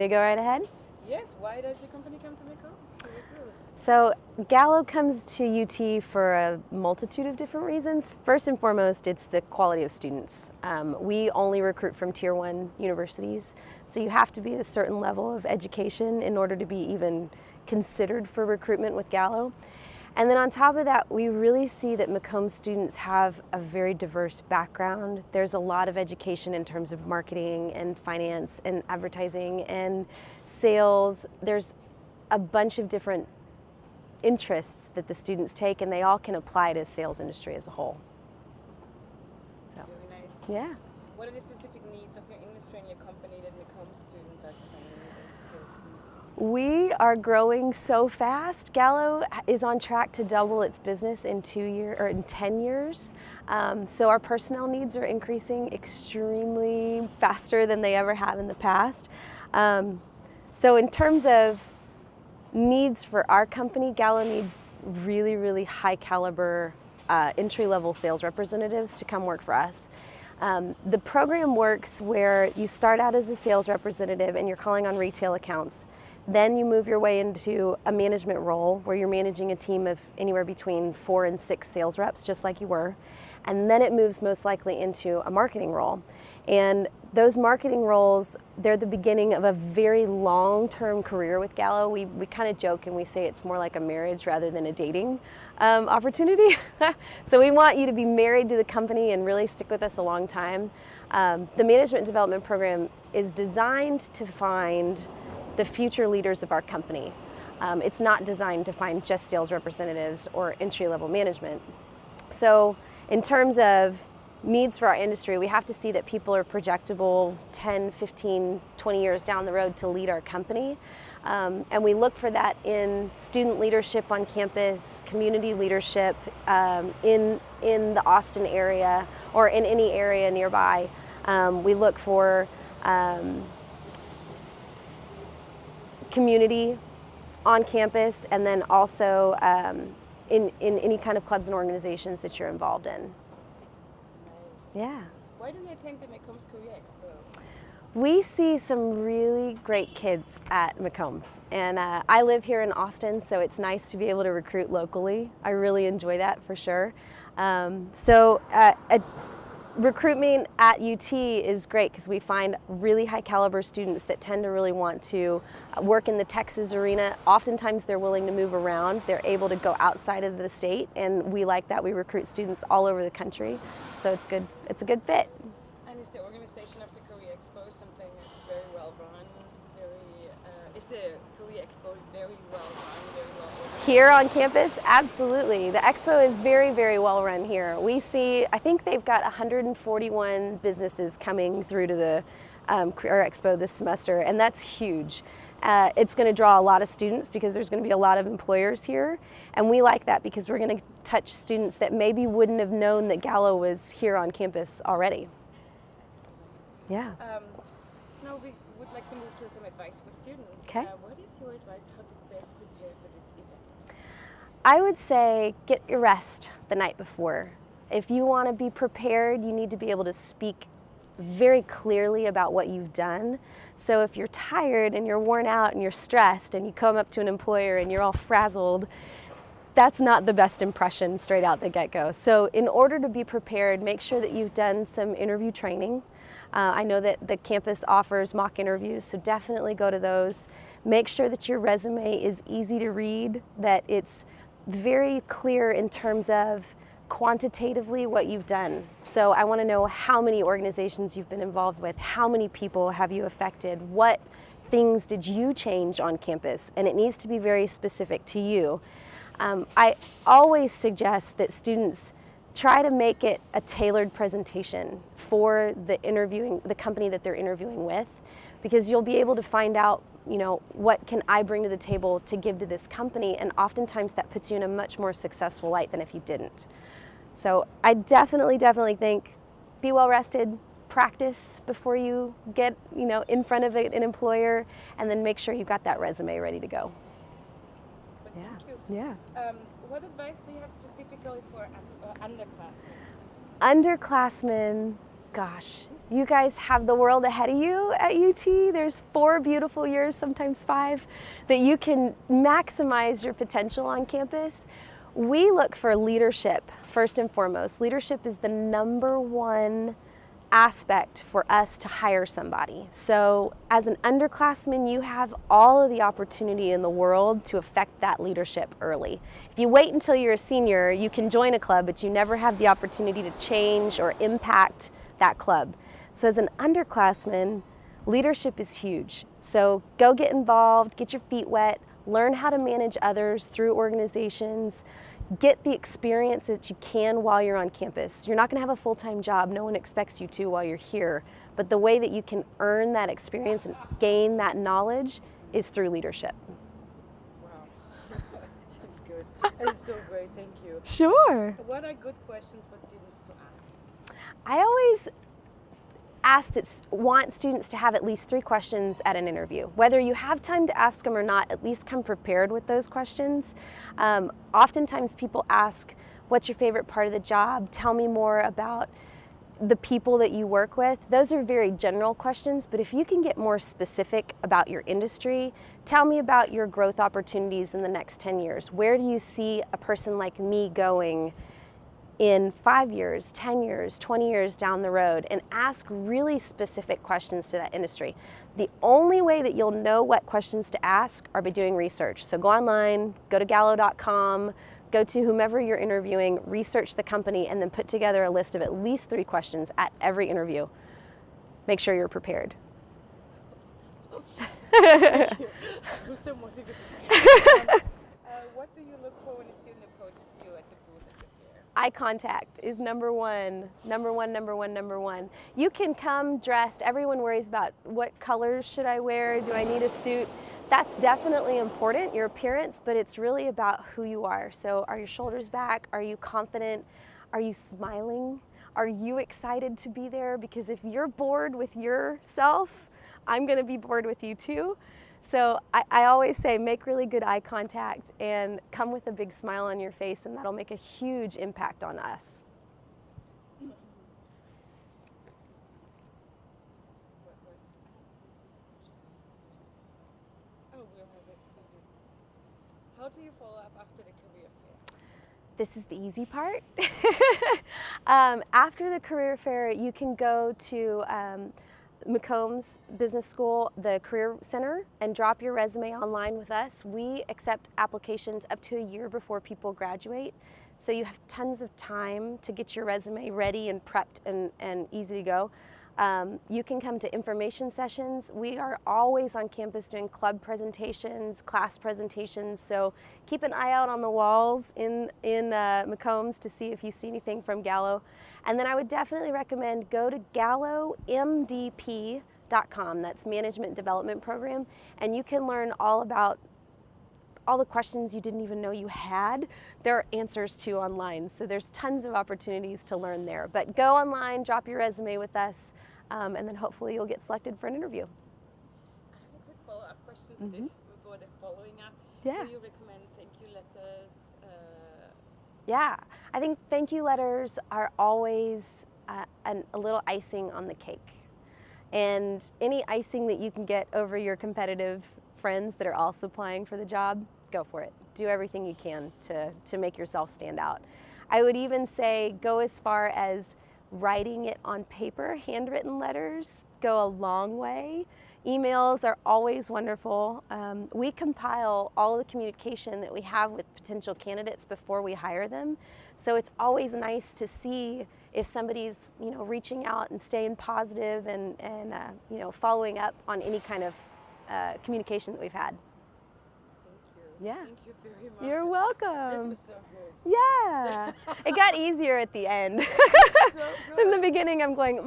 You go right ahead. Yes, why does your company come to McCombs to recruit? So Gallo comes to UT for a multitude of different reasons. First and foremost, it's the quality of students. We only recruit from Tier 1 universities, so you have to be at a certain level of education in order to be even considered for recruitment with Gallo. And then on top of that, we really see that McCombs students have a very diverse background. There's a lot of education in terms of marketing and finance and advertising and sales. There's a bunch of different interests that the students take, and they all can apply to sales industry as a whole. So, Very nice. yeah. What are the specific needs of your industry and your company that McCombs students are trained and skilled to meet? We are growing so fast. Gallo is on track to double its business in 10 years. So our personnel needs are increasing extremely faster than they ever have in the past. So in terms of needs for our company, Gallo needs really, really high caliber entry-level sales representatives to come work for us. The program works where you start out as a sales representative and you're calling on retail accounts. Then you move your way into a management role where you're managing a team of anywhere between 4 and 6 sales reps, just like you were. And then it moves most likely into a marketing role. And those marketing roles, they're the beginning of a very long-term career with Gallo. We kind of joke and we say it's more like a marriage rather than a dating opportunity. So we want you to be married to the company and really stick with us a long time. The management development program is designed to find the future leaders of our company. It's not designed to find just sales representatives or entry-level management. So in terms of needs for our industry, we have to see that people are projectable 10, 15, 20 years down the road to lead our company. And we look for that in student leadership on campus, community leadership in the Austin area or in any area nearby. We look for community on campus, and then also in any kind of clubs and organizations that you're involved in. Nice. Yeah. Why do you attend the McCombs Career Expo? We see some really great kids at McCombs, and I live here in Austin, so it's nice to be able to recruit locally. I really enjoy that for sure. Recruitment at UT is great because we find really high caliber students that tend to really want to work in the Texas arena. Oftentimes they're willing to move around. They're able to go outside of the state, and we like that. We recruit students all over the country, so it's good. It's a good fit. And is the organization of the Career Expo something that's very well run? Is the Career Expo very well run, very well organized? Here on campus, absolutely. The expo is very, very well run here. We see, I think they've got 141 businesses coming through to the Career Expo this semester, and that's huge. It's going to draw a lot of students because there's going to be a lot of employers here, and we like that because we're going to touch students that maybe wouldn't have known that Gallo was here on campus already. Excellent. Yeah. Now we would like to move to some advice for students. Okay. What is your advice how to best prepare for this event? I would say get your rest the night before. If you want to be prepared, you need to be able to speak very clearly about what you've done. So if you're tired and you're worn out and you're stressed and you come up to an employer and you're all frazzled, that's not the best impression straight out the get-go. So in order to be prepared, make sure that you've done some interview training. I know that the campus offers mock interviews, so definitely go to those. Make sure that your resume is easy to read, that it's very clear in terms of quantitatively what you've done. So I want to know how many organizations you've been involved with, how many people have you affected, what things did you change on campus, and it needs to be very specific to you. I always suggest that students try to make it a tailored presentation for the company that they're interviewing with, because you'll be able to find out, what can I bring to the table to give to this company, and oftentimes that puts you in a much more successful light than if you didn't. So I definitely think be well rested, practice before you get, in front of an employer, and then make sure you've got that resume ready to go. But thank you. Yeah. What advice do you have specifically for underclassmen? Underclassmen, gosh, You guys have the world ahead of you at UT. There's 4 beautiful years, sometimes 5, that you can maximize your potential on campus. We look for leadership first and foremost. Leadership is the #1 aspect for us to hire somebody. So as an underclassman, you have all of the opportunity in the world to affect that leadership early. If you wait until you're a senior, you can join a club, but you never have the opportunity to change or impact that club. So as an underclassman, leadership is huge. So go get involved, get your feet wet, learn how to manage others through organizations, get the experience that you can while you're on campus. You're not going to have a full-time job. No one expects you to while you're here. But the way that you can earn that experience and gain that knowledge is through leadership. Wow, that's good. That's so great, thank you. Sure. What are good questions for students to ask? I always want students to have at least 3 questions at an interview. Whether you have time to ask them or not, at least come prepared with those questions. Oftentimes people ask, what's your favorite part of the job? Tell me more about the people that you work with. Those are very general questions, but if you can get more specific about your industry, tell me about your growth opportunities in the next 10 years. Where do you see a person like me going in 5 years, 10 years, 20 years down the road, and ask really specific questions to that industry. The only way that you'll know what questions to ask are by doing research. So go online, go to gallo.com, go to whomever you're interviewing, research the company, and then put together a list of at least 3 questions at every interview. Make sure you're prepared. Thank you. I'm so motivated. What do you look for when a student approaches you at the booth at the fair? Eye contact is #1. #1. You can come dressed. Everyone worries about what colors should I wear? Do I need a suit? That's definitely important, your appearance, but it's really about who you are. So are your shoulders back? Are you confident? Are you smiling? Are you excited to be there? Because if you're bored with yourself, I'm gonna be bored with you too. So I always say make really good eye contact and come with a big smile on your face, and that'll make a huge impact on us. How do you follow up after the career fair? This is the easy part. After the career fair, you can go to McCombs Business School, the Career Center, and drop your resume online with us. We accept applications up to a year before people graduate, so you have tons of time to get your resume ready and prepped and easy to go. You can come to information sessions. We are always on campus doing club presentations, class presentations, so keep an eye out on the walls in McCombs to see if you see anything from Gallo. And then I would definitely recommend go to gallomdp.com, that's Management Development Program, and you can learn all about all the questions you didn't even know you had. There are answers to online, so there's tons of opportunities to learn there. But go online, drop your resume with us, and then hopefully you'll get selected for an interview. I have a quick follow-up question to this before the following up. Yeah. Do you recommend thank you letters? Yeah, I think thank you letters are always a little icing on the cake. And any icing that you can get over your competitive friends that are also applying for the job, go for it. Do everything you can to make yourself stand out. I would even say go as far as writing it on paper. Handwritten letters go a long way. Emails are always wonderful. We compile all of the communication that we have with potential candidates before we hire them. So it's always nice to see if somebody's reaching out and staying positive and following up on any kind of communication that we've had. Thank you. Yeah. Thank you very much. You're welcome. This was so good. Yeah. It got easier at the end. So good. In the beginning, I'm going,